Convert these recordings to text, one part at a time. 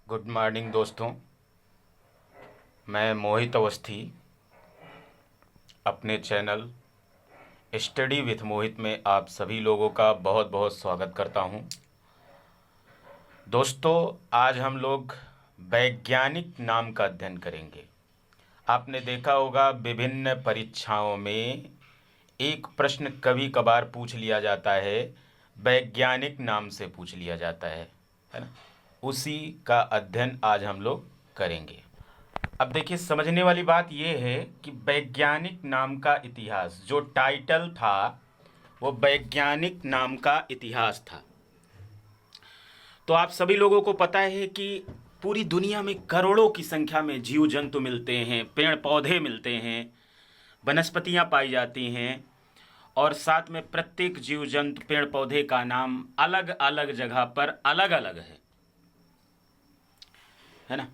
Good morning दोस्तों। मैं मोहित अवस्थी अपने चैनल स्टडी विथ मोहित में आप सभी लोगों का बहुत बहुत स्वागत करता हूं। दोस्तों, आज हम लोग वैज्ञानिक नाम का अध्ययन करेंगे। आपने देखा होगा विभिन्न परीक्षाओं में एक प्रश्न कभी कभार पूछ लिया जाता है, वैज्ञानिक नाम से पूछ लिया जाता है ना। उसी का अध्ययन आज हम लोग करेंगे। अब देखिए, समझने वाली बात यह है कि वैज्ञानिक नाम का इतिहास, जो टाइटल था वो वैज्ञानिक नाम का इतिहास था। तो आप सभी लोगों को पता है कि पूरी दुनिया में करोड़ों की संख्या में जीव जंतु मिलते हैं, पेड़ पौधे मिलते हैं, वनस्पतियां पाई जाती हैं, और साथ में प्रत्येक जीव जंतु पेड़ पौधे का नाम अलग अलग जगह पर अलग अलग है ना।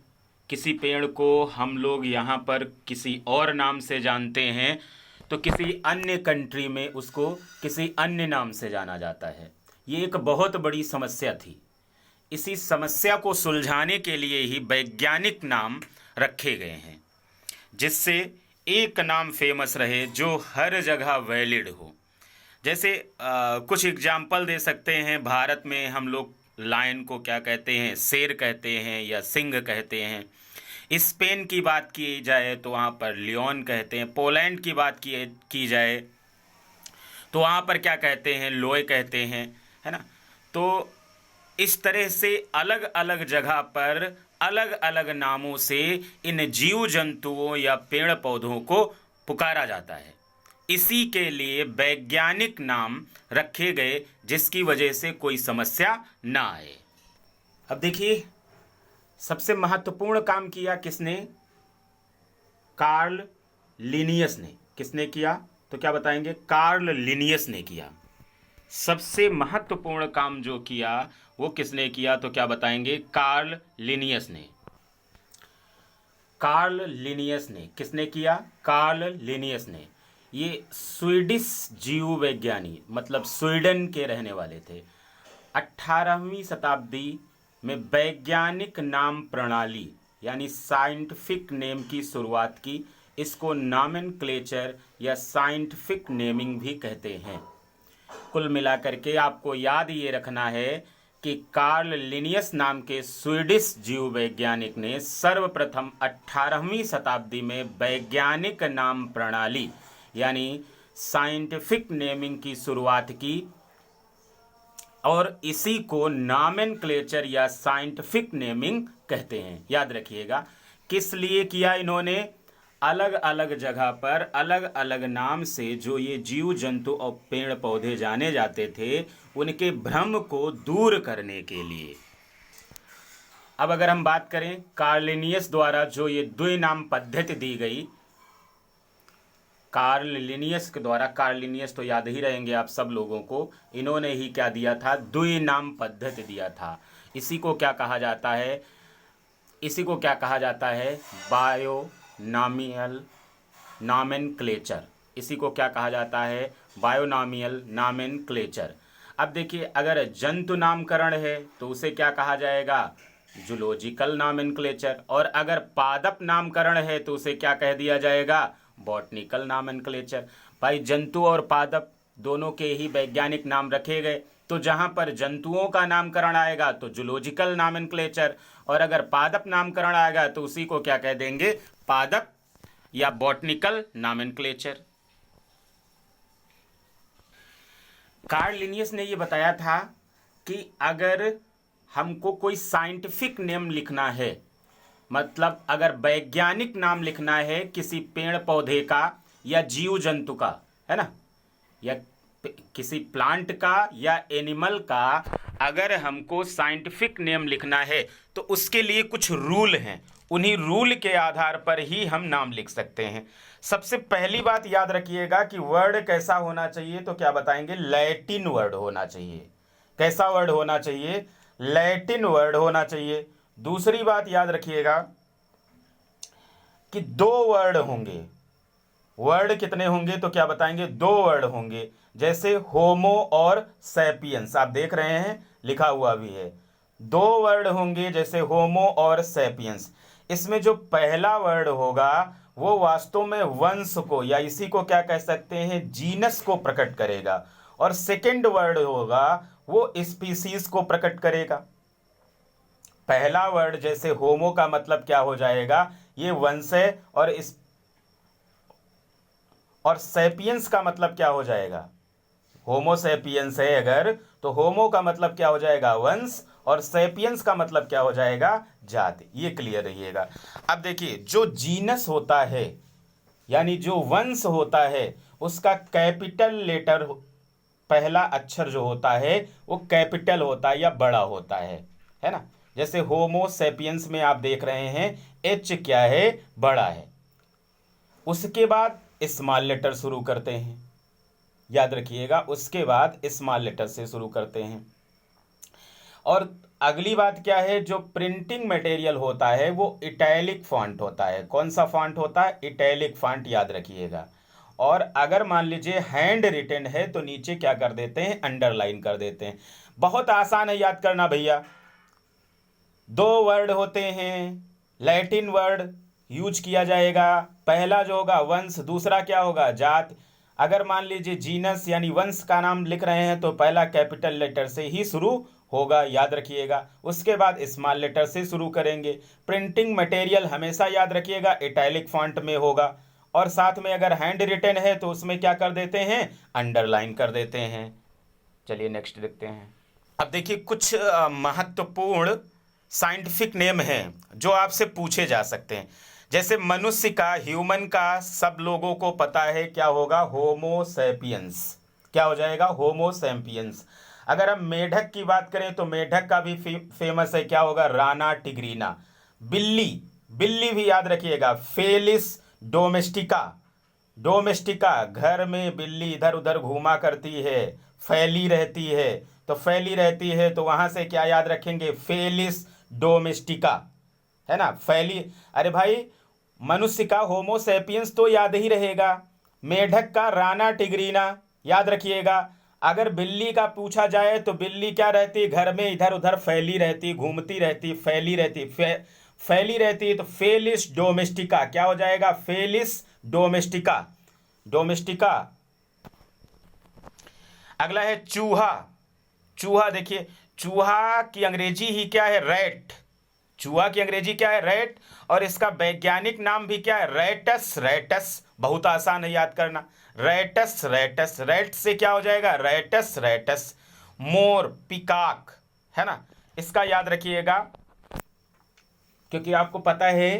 किसी पेड़ को हम लोग यहाँ पर किसी और नाम से जानते हैं, तो किसी अन्य कंट्री में उसको किसी अन्य नाम से जाना जाता है। ये एक बहुत बड़ी समस्या थी। इसी समस्या को सुलझाने के लिए ही वैज्ञानिक नाम रखे गए हैं, जिससे एक नाम फेमस रहे जो हर जगह वैलिड हो। जैसे कुछ एग्जाम्पल दे सकते हैं। भारत में हम लोग लायन को क्या कहते हैं? शेर कहते हैं या सिंह कहते हैं। स्पेन की बात की जाए तो वहाँ पर लियोन कहते हैं। पोलैंड की बात की जाए तो वहाँ पर क्या कहते हैं? लोय कहते हैं, है ना। तो इस तरह से अलग अलग जगह पर अलग अलग नामों से इन जीव जंतुओं या पेड़ पौधों को पुकारा जाता है। इसी के लिए वैज्ञानिक नाम रखे गए, जिसकी वजह से कोई समस्या ना आए। अब देखिए, सबसे महत्वपूर्ण काम किया किसने? कार्ल लिनियस ने। किसने किया? तो क्या बताएंगे? कार्ल लिनियस ने किया। सबसे महत्वपूर्ण काम जो किया वो किसने किया? तो क्या बताएंगे? कार्ल लिनियस ने। कार्ल लिनियस ने किसने किया? कार्ल लिनियस ने। ये स्वीडिश जीव वैज्ञानिक, मतलब स्वीडन के रहने वाले थे। 18वीं शताब्दी में वैज्ञानिक नाम प्रणाली यानी साइंटिफिक नेम की शुरुआत की। इसको नॉमेनक्लेचर या साइंटिफिक नेमिंग भी कहते हैं। कुल मिलाकर के आपको याद ये रखना है कि कार्ल लिनियस नाम के स्वीडिश जीव वैज्ञानिक ने सर्वप्रथम 18वीं शताब्दी में वैज्ञानिक नाम प्रणाली यानी साइंटिफिक नेमिंग की शुरुआत की, और इसी को नॉमेनक्लेचर या साइंटिफिक नेमिंग कहते हैं। याद रखिएगा, किस लिए किया इन्होंने? अलग अलग जगह पर अलग अलग नाम से जो ये जीव जंतु और पेड़ पौधे जाने जाते थे, उनके भ्रम को दूर करने के लिए। अब अगर हम बात करें कार्ल लिनियस द्वारा जो ये द्विनाम पद्धति दी गई, कार्ल लिनियस के द्वारा, कार्ल लिनियस तो याद ही रहेंगे आप सब लोगों को, इन्होंने ही क्या दिया था? द्विनाम पद्धति दिया था। इसी को क्या कहा जाता है? इसी को क्या कहा जाता है? Binomial nomenclature. इसी को क्या कहा जाता है? Binomial nomenclature. अब देखिए, अगर जंतु नामकरण है तो उसे क्या कहा जाएगा? Zoological nomenclature. और अगर पादप नामकरण है तो उसे क्या कह दिया जाएगा? Botanical nomenclature. भाई, जंतु और पादप दोनों के ही वैज्ञानिक नाम रखे गए, तो जहां पर जंतुओं का नामकरण आएगा तो जूलॉजिकल नॉमेनक्लेचर, और अगर पादप नामकरण आएगा तो उसी को क्या कह देंगे? पादप या बॉटनिकल नॉमेनक्लेचर। कार्ल लिनियस ने यह बताया था कि अगर हमको कोई साइंटिफिक नेम लिखना है, मतलब अगर वैज्ञानिक नाम लिखना है किसी पेड़ पौधे का या जीव जंतु का, है ना, या किसी प्लांट का या एनिमल का, अगर हमको साइंटिफिक नेम लिखना है तो उसके लिए कुछ रूल हैं। उन्हीं रूल के आधार पर ही हम नाम लिख सकते हैं। सबसे पहली बात याद रखिएगा कि वर्ड कैसा होना चाहिए? तो क्या बताएंगे? लैटिन वर्ड होना चाहिए। कैसा वर्ड होना चाहिए? लैटिन वर्ड होना चाहिए। दूसरी बात याद रखिएगा कि 2 वर्ड होंगे। वर्ड कितने होंगे? तो क्या बताएंगे? 2 वर्ड होंगे। जैसे होमो और सैपियंस, आप देख रहे हैं लिखा हुआ भी है। दो वर्ड होंगे जैसे होमो और सैपियंस। इसमें जो पहला वर्ड होगा वो वास्तव में वंश को या इसी को क्या कह सकते हैं, जीनस को प्रकट करेगा, और सेकंड वर्ड होगा वो स्पीसीज को प्रकट करेगा। पहला वर्ड जैसे होमो का मतलब क्या हो जाएगा, ये वंश है, और सैपियंस का मतलब क्या हो जाएगा, होमो सैपियंस है अगर, तो होमो का मतलब क्या हो जाएगा, वंश, और सैपियंस का मतलब क्या हो जाएगा, जाति। ये क्लियर रहिएगा। अब देखिए, जो जीनस होता है यानी जो वंश होता है उसका कैपिटल लेटर, पहला अक्षर जो होता है वो कैपिटल होता है या बड़ा होता है ना। जैसे होमो सैपियंस में आप देख रहे हैं एच क्या है, बड़ा है। उसके बाद स्मॉल लेटर शुरू करते हैं, याद रखिएगा, उसके बाद स्मॉल लेटर से शुरू करते हैं। और अगली बात क्या है, जो प्रिंटिंग मटेरियल होता है वो इटैलिक फॉन्ट होता है। कौन सा फॉन्ट होता है, इटैलिक फॉन्ट, याद रखिएगा। और अगर मान लीजिए हैंड रिटन है तो नीचे क्या कर देते हैं, अंडरलाइन कर देते हैं। बहुत आसान है याद करना भैया। दो वर्ड होते हैं, लैटिन वर्ड यूज किया जाएगा। पहला जो होगा वंश, दूसरा क्या होगा, जात। अगर मान लीजिए जीनस यानी वंश का नाम लिख रहे हैं तो पहला कैपिटल लेटर से ही शुरू होगा, याद रखिएगा। उसके बाद स्मॉल लेटर से शुरू करेंगे। प्रिंटिंग मटेरियल हमेशा याद रखिएगा इटैलिक फॉन्ट में होगा, और साथ में अगर हैंड रिटन है तो उसमें क्या कर देते हैं, अंडरलाइन कर देते हैं। चलिए नेक्स्ट देखते हैं। अब देखिए कुछ महत्वपूर्ण साइंटिफिक नेम हैं जो आपसे पूछे जा सकते हैं। जैसे मनुष्य का, ह्यूमन का सब लोगों को पता है क्या होगा, होमो सैपियंस। क्या हो जाएगा, होमो सैपियंस। अगर हम मेढक की बात करें तो मेढक का भी फेमस है, क्या होगा, राना टिग्रीना। बिल्ली, बिल्ली भी याद रखिएगा, फेलिस डोमेस्टिका। डोमेस्टिका, घर में बिल्ली इधर उधर घूमा करती है, फैली रहती है। तो फैली रहती है तो वहां से क्या याद रखेंगे, फेलिस डोमेस्टिका, है ना, फैली। अरे भाई, मनुष्य का होमो सैपियंस तो याद ही रहेगा, मेढक का राना टिग्रीना याद रखिएगा। अगर बिल्ली का पूछा जाए तो बिल्ली क्या रहती, घर में इधर उधर फैली रहती, घूमती रहती, फैली रहती, फैली रहती, तो फेलिस डोमेस्टिका क्या हो जाएगा, फेलिस डोमेस्टिका, डोमेस्टिका। अगला है चूहा। चूहा देखिए, चूहा की अंग्रेजी ही क्या है, रैट। चूहा की अंग्रेजी क्या है, रैट, और इसका वैज्ञानिक नाम भी क्या है, रैटस। रैटस बहुत आसान है याद करना, रैटस, रैटस। रैट से क्या हो जाएगा, रैटस, रैटस। मोर, पिकाक, है ना, इसका याद रखिएगा, क्योंकि आपको पता है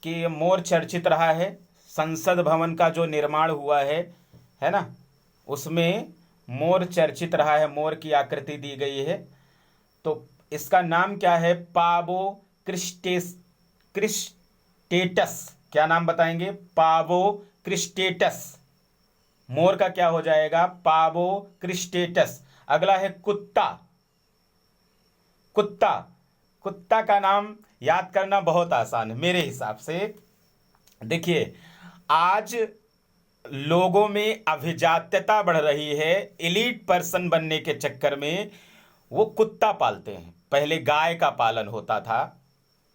कि मोर चर्चित रहा है। संसद भवन का जो निर्माण हुआ है ना, उसमें मोर चर्चित रहा है, मोर की आकृति दी गई है। तो इसका नाम क्या है, पावो क्रिस्टेटस। क्या नाम बताएंगे, पावो क्रिस्टेटस। मोर का क्या हो जाएगा, पावो क्रिस्टेटस। अगला है कुत्ता। कुत्ता, कुत्ता का नाम याद करना बहुत आसान है मेरे हिसाब से। देखिए, आज लोगों में अभिजात्यता बढ़ रही है, एलीट पर्सन बनने के चक्कर में वो कुत्ता पालते हैं। पहले गाय का पालन होता था,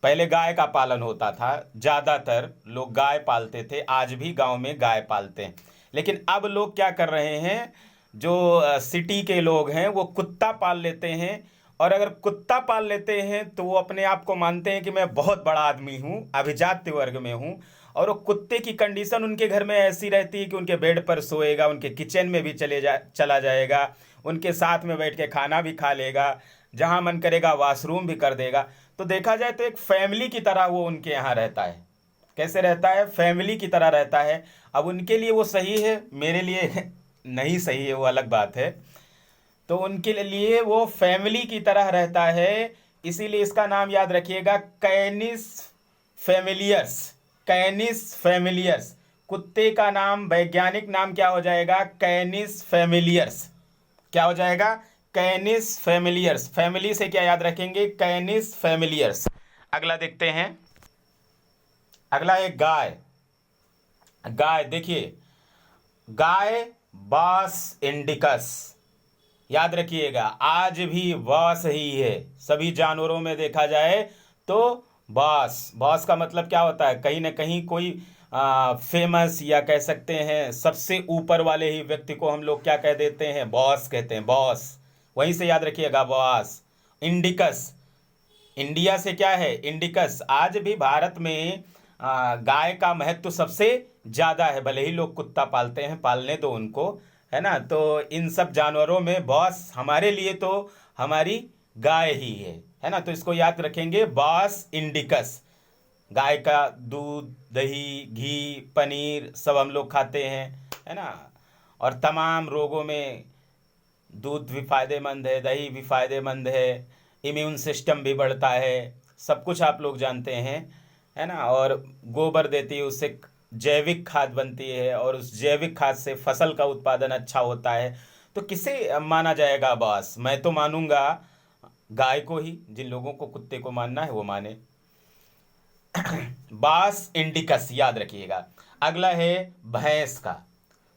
पहले गाय का पालन होता था, ज़्यादातर लोग गाय पालते थे, आज भी गांव में गाय पालते हैं। लेकिन अब लोग क्या कर रहे हैं, जो सिटी के लोग हैं वो कुत्ता पाल लेते हैं। और अगर कुत्ता पाल लेते हैं तो वो अपने आप को मानते हैं कि मैं बहुत बड़ा आदमी हूँ, अभिजात्य वर्ग में हूँ। और वो कुत्ते की कंडीशन उनके घर में ऐसी रहती है कि उनके बेड पर सोएगा, उनके किचन में भी चला जाएगा, उनके साथ में बैठ के खाना भी खा लेगा, जहाँ मन करेगा वॉशरूम भी कर देगा। तो देखा जाए तो एक फैमिली की तरह वो उनके यहाँ रहता है। कैसे रहता है, फैमिली की तरह रहता है। अब उनके लिए वो सही है, मेरे लिए नहीं सही है, वो अलग बात है। तो उनके लिए वो फैमिली की तरह रहता है, इसीलिए इसका नाम याद रखिएगा, कैनिस फैमिलियर्स। कैनिस फैमिलियर्स, कुत्ते का नाम, वैज्ञानिक नाम क्या हो जाएगा, कैनिस फैमिलियर्स। क्या हो जाएगा, कैनिस फैमिलियर्स। फैमिली से क्या याद रखेंगे, कैनिस फैमिलियर्स। अगला देखते हैं। अगला है गाय। गाय देखिए, गाय बास इंडिकस, याद रखिएगा, आज भी बॉस ही है। सभी जानवरों में देखा जाए तो बॉस, बॉस का मतलब क्या होता है, कहीं ना कहीं कोई फेमस, या कह सकते हैं सबसे ऊपर वाले ही व्यक्ति को हम लोग क्या कह देते हैं, बॉस कहते हैं, बॉस। वहीं से याद रखिएगा बॉस। इंडिकस, इंडिया से क्या है, इंडिकस। आज भी भारत में गाय का महत्व सबसे ज़्यादा है, भले ही लोग कुत्ता पालते हैं, पालने दो उनको, है ना। तो इन सब जानवरों में बॉस हमारे लिए तो हमारी गाय ही है ना। तो इसको याद रखेंगे, बॉस इंडिकस। गाय का दूध, दही, घी, पनीर सब हम लोग खाते हैं, है ना। और तमाम रोगों में दूध भी फायदेमंद है, दही भी फायदेमंद है, इम्यून सिस्टम भी बढ़ता है, सब कुछ आप लोग जानते हैं, है ना। और गोबर देती है, उससे जैविक खाद बनती है, और उस जैविक खाद से फसल का उत्पादन अच्छा होता है। तो किसे माना जाएगा बॉस? मैं तो मानूंगा गाय को ही। जिन लोगों को कुत्ते को मानना है वो माने। बास इंडिकस याद रखिएगा। अगला है भैंस का।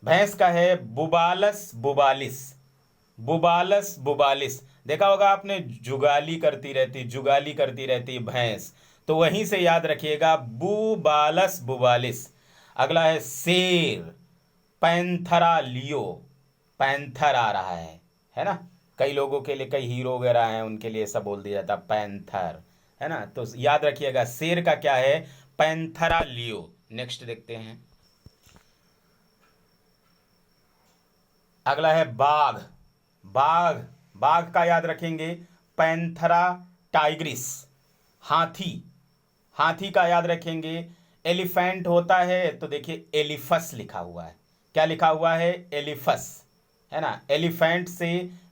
भैंस का है बुबालस बुबालिस। बुबालस बुबालिस, देखा होगा आपने, जुगाली करती रहती भैंस, तो वहीं से याद रखिएगा बुबालस बुबालिस। अगला है शेर, पैंथरा लियो। पैंथर आ रहा है ना। कई लोगों के लिए, कई हीरो वगैरह हैं, उनके लिए ऐसा बोल दिया जाता पैंथर, है ना। तो याद रखिएगा शेर का क्या है, पैंथरा लियो। नेक्स्ट देखते हैं। अगला है बाघ। बाघ, बाघ का याद रखेंगे पैंथरा टाइग्रिस। हाथी, हाथी का याद रखेंगे। एलिफेंट होता है तो देखिए एलिफस लिखा हुआ है। क्या लिखा हुआ है, एलिफस, है ना। एलिफेंट से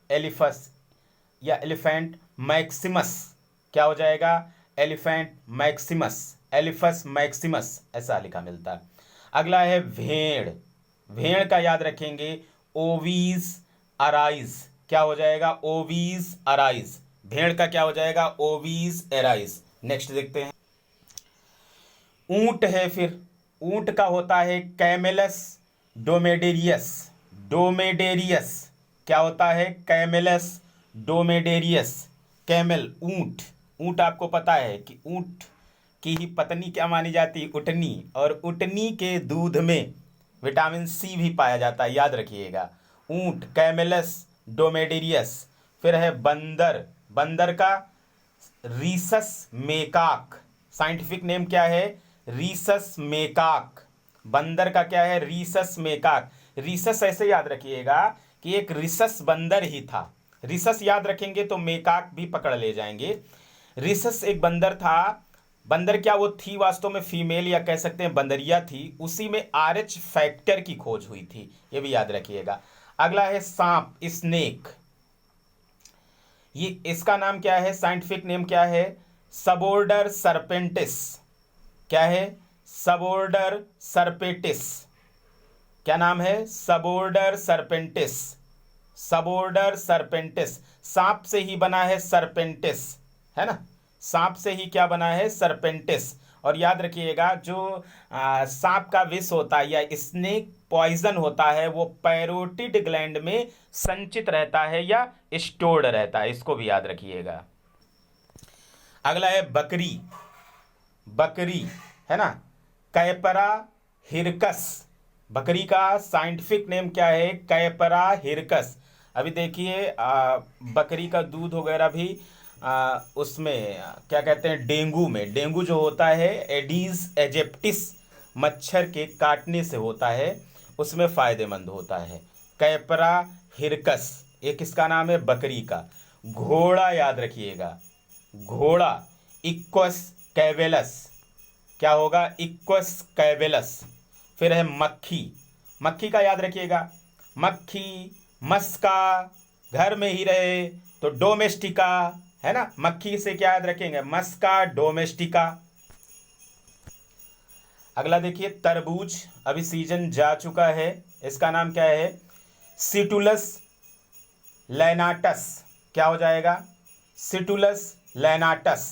एलिफस या एलिफेंट मैक्सिमस क्या हो जाएगा, एलिफेंट मैक्सिमस, एलिफस मैक्सिमस, ऐसा लिखा मिलता है। अगला है भेड़। भेड़ का याद रखेंगे ओवीज अराइज। क्या हो जाएगा, ओवीज अराइज। भेड़ का क्या हो जाएगा, ओवीज एराइज। नेक्स्ट देखते हैं। ऊंट है फिर। ऊंट का होता है कैमेलस डोमेडेरियस। डोमेडेरियस क्या होता है, कैमेलस डोमेडेरियस। कैमल, ऊंट। ऊंट आपको पता है कि ऊंट की ही पत्नी क्या मानी जाती है, उटनी, और उटनी के दूध में विटामिन सी भी पाया जाता है, याद रखिएगा। ऊंट कैमेलस डोमेडेरियस। फिर है बंदर। बंदर का रीसस मेकाक। साइंटिफिक नेम क्या है, रीसस मेकाक। बंदर का क्या है, रीसस मेकाक। रीसस ऐसे याद रखिएगा कि एक रिसस बंदर ही था। रिसस याद रखेंगे तो मेकाक भी पकड़ ले जाएंगे। रिसस एक बंदर था। बंदर क्या वो थी, वास्तव में फीमेल, या कह सकते हैं बंदरिया थी। उसी में RH फैक्टर की खोज हुई थी, ये भी याद रखिएगा। अगला है सांप, स्नेक। ये इसका नाम क्या है, साइंटिफिक नेम क्या है, सबोर्डर सर्पेंटिस। क्या है, सबोर्डर सर्पेटिस। क्या नाम है, सबोर्डर सर्पेंटिस। सबोर्डर सर्पेंटिस। सांप से ही बना है सर्पेंटिस, है ना। सांप से ही क्या बना है, सर्पेंटिस। और याद रखिएगा जो सांप का विष होता है या स्नेक पॉइजन होता है, वो पैरोटिड ग्लैंड में संचित रहता है या स्टोर्ड रहता है, इसको भी याद रखिएगा। अगला है बकरी। बकरी, है ना, कैपरा हिरकस। बकरी का साइंटिफिक नेम क्या है, कैपरा हिरकस। अभी देखिए बकरी का दूध वगैरह भी उसमें क्या कहते हैं, डेंगू में, डेंगू जो होता है एडीज एजिप्टिस मच्छर के काटने से होता है, उसमें फ़ायदेमंद होता है। कैपरा हिरकस एक किसका नाम है, बकरी का। घोड़ा याद रखिएगा, घोड़ा इक्वस कैवेलस। क्या होगा, इक्वस कैवेलस। फिर है मक्खी। मक्खी का याद रखिएगा, मक्खी मस्का, घर में ही रहे तो डोमेस्टिका, है ना। मक्खी से क्या याद रखेंगे, मस्का डोमेस्टिका। अगला देखिए तरबूज, अभी सीजन जा चुका है, इसका नाम क्या है, सिटुलस लैनाटस। क्या हो जाएगा, सिटुलस लैनाटस।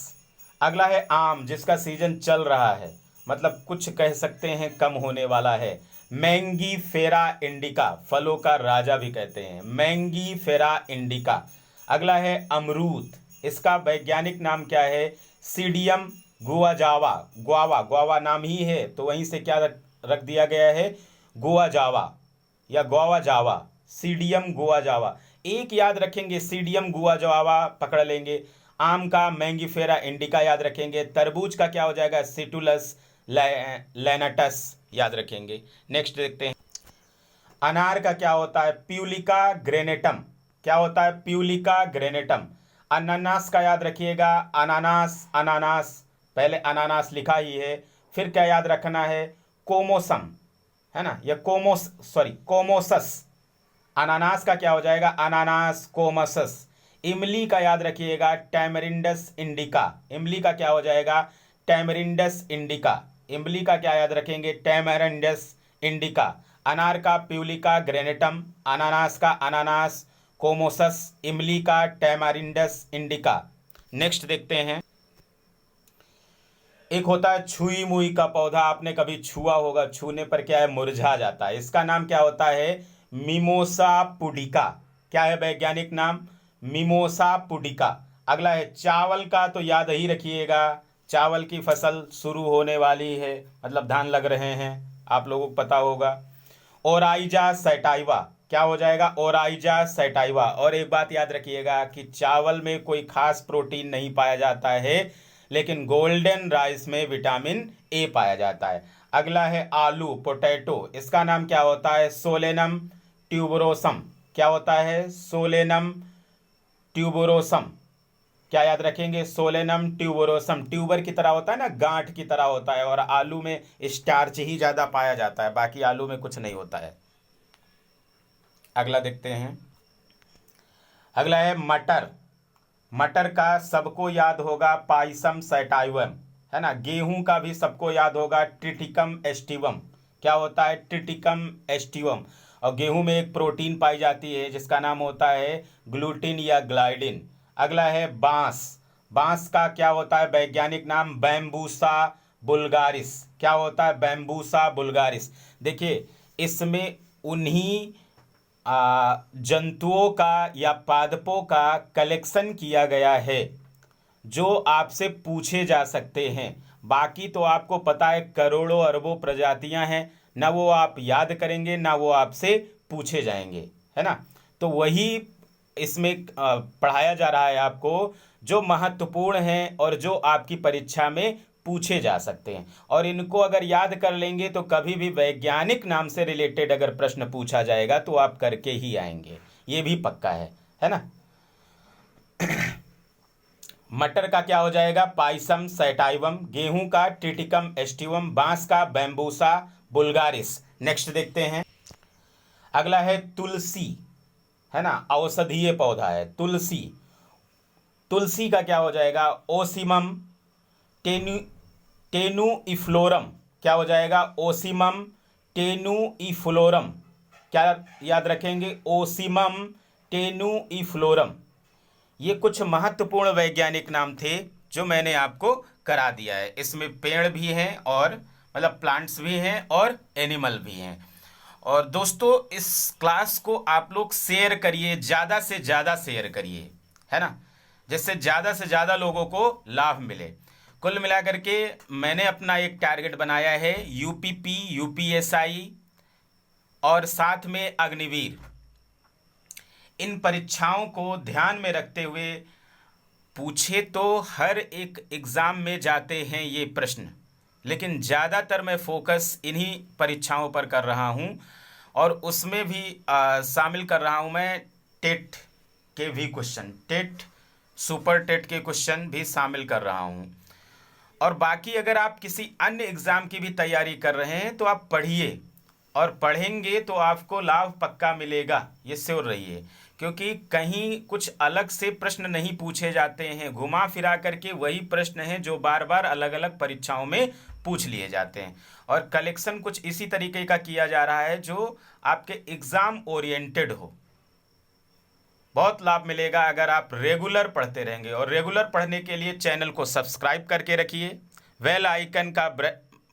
अगला है आम, जिसका सीजन चल रहा है, मतलब कुछ कह सकते हैं कम होने वाला है, मैंगीफेरा इंडिका, फलों का राजा भी कहते हैं, मैंगीफेरा इंडिका। अगला है अमरूद, इसका वैज्ञानिक नाम क्या है? सीडियम गुआजावा। गुआवा, गुआवा नाम ही है तो वहीं से क्या रख दिया गया है? गुआजावा या गुआवा जावा, सीडियम गुआजावा। एक याद रखेंगे, सीडियम गुआजावा पकड़ लेंगे। आम का मैंगीफेरा इंडिका याद रखेंगे। तरबूज का क्या हो जाएगा? सिटुलस लैनाटस याद रखेंगे। नेक्स्ट देखते हैं, अनार का क्या होता है? प्यूलिका ग्रेनेटम। क्या होता है? प्यूलिका ग्रेनेटम। अनानास का याद रखिएगा, अनानास, अनानास, पहले अनानास लिखा ही है। फिर क्या याद रखना है? कोमोसम, है ना, या कोमोसस। अनानास का क्या हो जाएगा? अनानास, कोमोसस। इमली का याद रखिएगा, टैमरिंडस इंडिका। इमली का क्या हो जाएगा? टैमरिंडस इंडिका। इमली का क्या याद रखेंगे? टैमरिंडस इंडिका। अनार का प्यूलिका ग्रेनेटम, अनानास का अनानास कोमोसस, इमली का टैमारिंडस इंडिका। नेक्स्ट देखते हैं, एक होता है छुई मुई का पौधा, आपने कभी छुआ होगा, छूने पर क्या है? मुरझा जाता है। इसका नाम क्या होता है? Mimosa pudica. क्या है वैज्ञानिक नाम? Mimosa pudica. अगला है चावल का, तो याद ही रखिएगा, चावल की फसल शुरू होने वाली है, मतलब धान लग रहे हैं, आप लोगों को पता होगा। ओराइजा सैटाइवा, क्या हो जाएगा? Oryza sativa. और एक बात याद रखिएगा कि चावल में कोई खास प्रोटीन नहीं पाया जाता है, लेकिन गोल्डन राइस में विटामिन ए पाया जाता है। अगला है आलू, पोटैटो, इसका नाम क्या होता है? Solanum tuberosum. क्या होता है? Solanum tuberosum. क्या याद रखेंगे? Solanum tuberosum. ट्यूबर की तरह होता है ना, गांठ की तरह होता है, और आलू में स्टार्च ही ज़्यादा पाया जाता है, बाकी आलू में कुछ नहीं होता है। अगला देखते हैं, अगला है मटर। मटर का सबको याद होगा पाइसम सैटाइवम, है ना। गेहूं का भी सबको याद होगा ट्रिटिकम एस्टिवम। क्या होता है? Triticum aestivum. और गेहूं में एक प्रोटीन पाई जाती है जिसका नाम होता है ग्लूटिन या ग्लाइडिन। अगला है बांस। बांस का क्या होता है वैज्ञानिक नाम? बैम्बूसा बुल्गारिस। क्या होता है? बैम्बूसा बुल्गारिस। देखिए, इसमें उन्हीं जंतुओं का या पादपों का कलेक्शन किया गया है जो आपसे पूछे जा सकते हैं। बाकी तो आपको पता है करोड़ों अरबों प्रजातियां हैं, ना वो आप याद करेंगे ना वो आपसे पूछे जाएंगे, है ना। तो वही इसमें पढ़ाया जा रहा है आपको, जो महत्वपूर्ण हैं और जो आपकी परीक्षा में पूछे जा सकते हैं। और इनको अगर याद कर लेंगे तो कभी भी वैज्ञानिक नाम से रिलेटेड अगर प्रश्न पूछा जाएगा तो आप करके ही आएंगे, ये भी पक्का है ना। मटर का क्या हो जाएगा? पाइसम सैटाइवम। गेहूं का ट्रिटिकम एस्टिवम। बांस का बैम्बूसा बुल्गारिस। नेक्स्ट देखते हैं, अगला है तुलसी, है ना, औषधीय पौधा है तुलसी। तुलसी का क्या हो जाएगा? ओसिमम टेनुइफ्लोरम। क्या हो जाएगा? ओसिमम टेनुइफ्लोरम। क्या याद रखेंगे? ओसिमम टेनुइफ्लोरम। ये कुछ महत्वपूर्ण वैज्ञानिक नाम थे जो मैंने आपको करा दिया है। इसमें पेड़ भी हैं और मतलब प्लांट्स भी हैं और एनिमल भी हैं। और दोस्तों, इस क्लास को आप लोग शेयर करिए, ज़्यादा से ज़्यादा शेयर करिए, है ना, जिससे ज़्यादा से ज़्यादा लोगों को लाभ मिले। कुल मिलाकर के मैंने अपना एक टारगेट बनाया है यूपीपी, यूपीएसआई और साथ में अग्निवीर। इन परीक्षाओं को ध्यान में रखते हुए पूछे तो हर एक एग्ज़ाम में जाते हैं ये प्रश्न, लेकिन ज़्यादातर मैं फोकस इन्हीं परीक्षाओं पर कर रहा हूँ। और उसमें भी शामिल कर रहा हूँ मैं टेट के भी क्वेश्चन, टेट सुपर टेट के क्वेश्चन भी शामिल कर रहा हूँ। और बाकी अगर आप किसी अन्य एग्ज़ाम की भी तैयारी कर रहे हैं तो आप पढ़िए, और पढ़ेंगे तो आपको लाभ पक्का मिलेगा, ये श्योर रहिए। क्योंकि कहीं कुछ अलग से प्रश्न नहीं पूछे जाते हैं, घुमा फिरा करके वही प्रश्न हैं जो बार बार अलग अलग परीक्षाओं में पूछ लिए जाते हैं। और कलेक्शन कुछ इसी तरीके का किया जा रहा है जो आपके एग्ज़ाम ओरिएंटेड हो। बहुत लाभ मिलेगा अगर आप रेगुलर पढ़ते रहेंगे। और रेगुलर पढ़ने के लिए चैनल को सब्सक्राइब करके रखिए, बेल आइकन का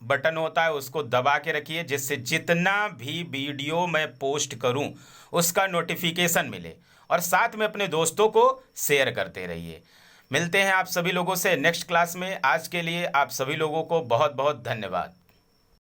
बटन होता है उसको दबा के रखिए, जिससे जितना भी वीडियो मैं पोस्ट करूं उसका नोटिफिकेशन मिले, और साथ में अपने दोस्तों को शेयर करते रहिए। मिलते हैं आप सभी लोगों से नेक्स्ट क्लास में। आज के लिए आप सभी लोगों को बहुत बहुत धन्यवाद।